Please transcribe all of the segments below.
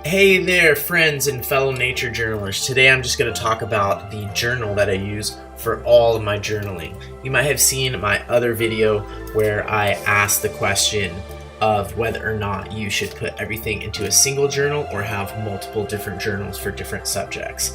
Hey there, friends and fellow nature journalists. Today I'm just going to talk about the journal that I use for all of my journaling. You might have seen my other video where I asked the question of whether or not you should put everything into a single journal or have multiple different journals for different subjects.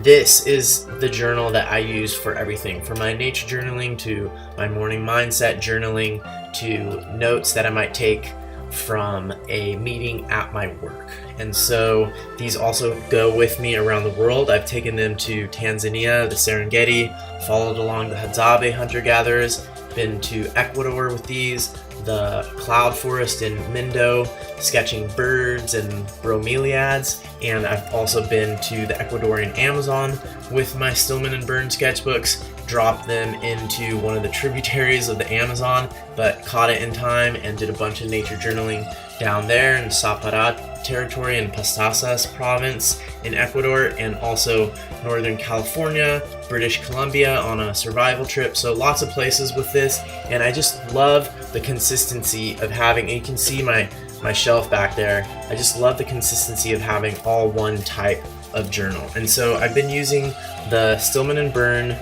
This is the journal that I use for everything, from my nature journaling to my morning mindset journaling to notes that I might take from a meeting at my work. And so these also go with me around the world. I've taken them to Tanzania, the Serengeti, followed along the Hadzabe hunter-gatherers, been to Ecuador with these, the cloud forest in Mindo, sketching birds and bromeliads, and I've also been to the Ecuadorian Amazon with my Stillman and Birn sketchbooks, dropped them into one of the tributaries of the Amazon, but caught it in time and did a bunch of nature journaling down there in Saparat territory in Pastasas province in Ecuador, and also Northern California, British Columbia on a survival trip. So lots of places with this, and I just love the consistency of having, and you can see my shelf back there, I just love the consistency of having all one type of journal. And so I've been using the Stillman and Birn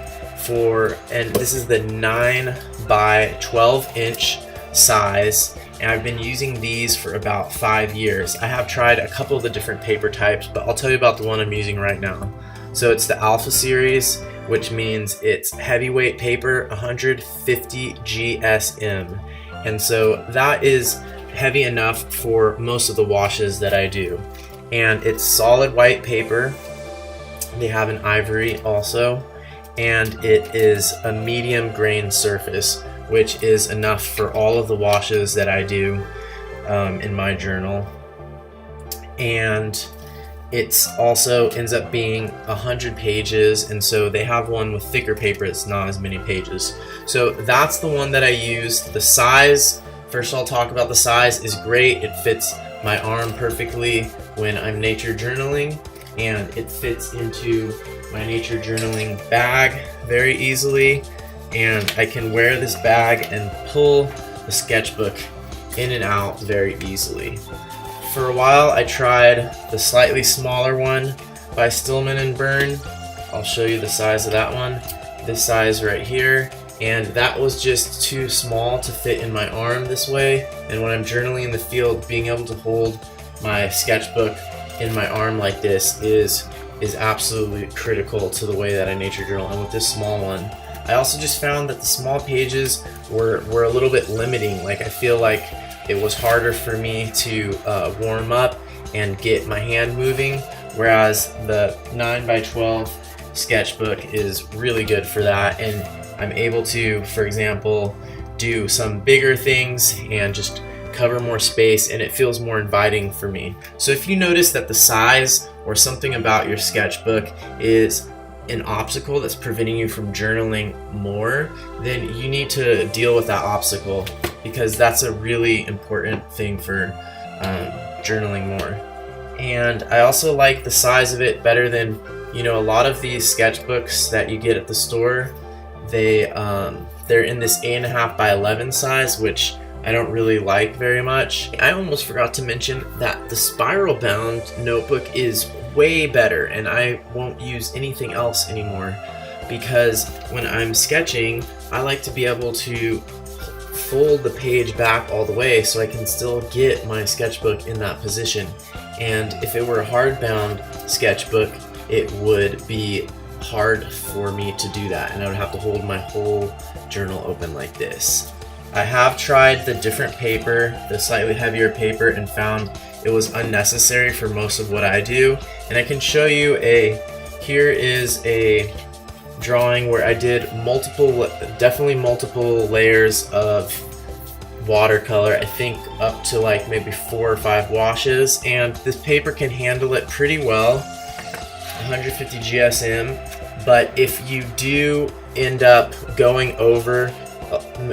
and this is the 9 by 12 inch size, and I've been using these for about 5 years. I have tried a couple of the different paper types, but I'll tell you about the one I'm using right now. So it's the Alpha series, which means it's heavyweight paper, 150 GSM, and so that is heavy enough for most of the washes that I do. And it's solid white paper. They have an ivory also, and it is a medium grain surface, which is enough for all of the washes that I do in my journal. And it's also ends up being 100 pages, and so they have one with thicker paper that's not as many pages. So that's the one that I use. The size, first I'll talk about the size, is great. It fits my arm perfectly when I'm nature journaling, and it fits into my nature journaling bag very easily, and I can wear this bag and pull the sketchbook in and out very easily. For a while I tried the slightly smaller one by Stillman and Birn. I'll show you the size of that one, this size right here, and that was just too small to fit in my arm this way. And when I'm journaling in the field, being able to hold my sketchbook in my arm like this is absolutely critical to the way that I nature journal. And with this small one, I also just found that the small pages were a little bit limiting. Like, I feel like it was harder for me to warm up and get my hand moving, whereas the 9 by 12 sketchbook is really good for that, and I'm able to, for example, do some bigger things and just cover more space, and it feels more inviting for me. So if you notice that the size or something about your sketchbook is an obstacle that's preventing you from journaling more, then you need to deal with that obstacle, because that's a really important thing for journaling more. And I also like the size of it better than, a lot of these sketchbooks that you get at the store. They're in this 8.5 by 11 size, which I don't really like very much. I almost forgot to mention that the spiral bound notebook is way better, and I won't use anything else anymore, because when I'm sketching, I like to be able to fold the page back all the way so I can still get my sketchbook in that position. And if it were a hardbound sketchbook, it would be hard for me to do that, and I would have to hold my whole journal open like this. I have tried the different paper, the slightly heavier paper, and found it was unnecessary for most of what I do. And I can show you here is a drawing where I did definitely multiple layers of watercolor, I think up to like maybe 4 or 5 washes, and this paper can handle it pretty well, 150 GSM, but if you do end up going over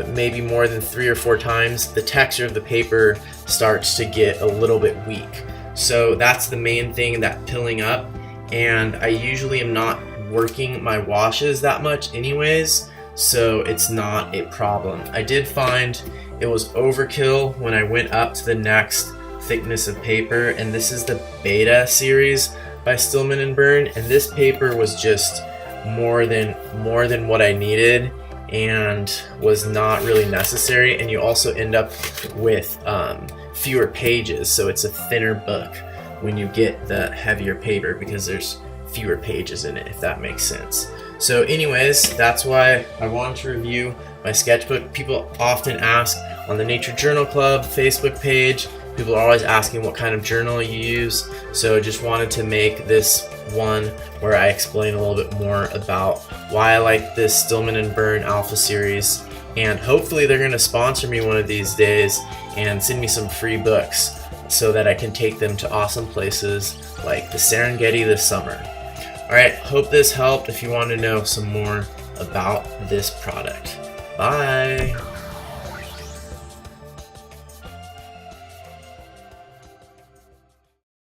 maybe more than 3 or 4 times, the texture of the paper starts to get a little bit weak. So that's the main thing, that pilling up, and I usually am not working my washes that much anyways, so it's not a problem. I did find it was overkill when I went up to the next thickness of paper, and this is the Beta series by Stillman and Birn, and this paper was just more than what I needed and was not really necessary. And you also end up with fewer pages, so it's a thinner book when you get the heavier paper because there's fewer pages in it, if that makes sense. So anyways, that's why I wanted to review my sketchbook. People often ask on the Nature Journal Club Facebook page, people are always asking what kind of journal you use, so I just wanted to make this one where I explain a little bit more about why I like this Stillman and Birn Alpha series, and hopefully they're going to sponsor me one of these days and send me some free books so that I can take them to awesome places like the Serengeti this summer. Alright, hope this helped if you want to know some more about this product. Bye!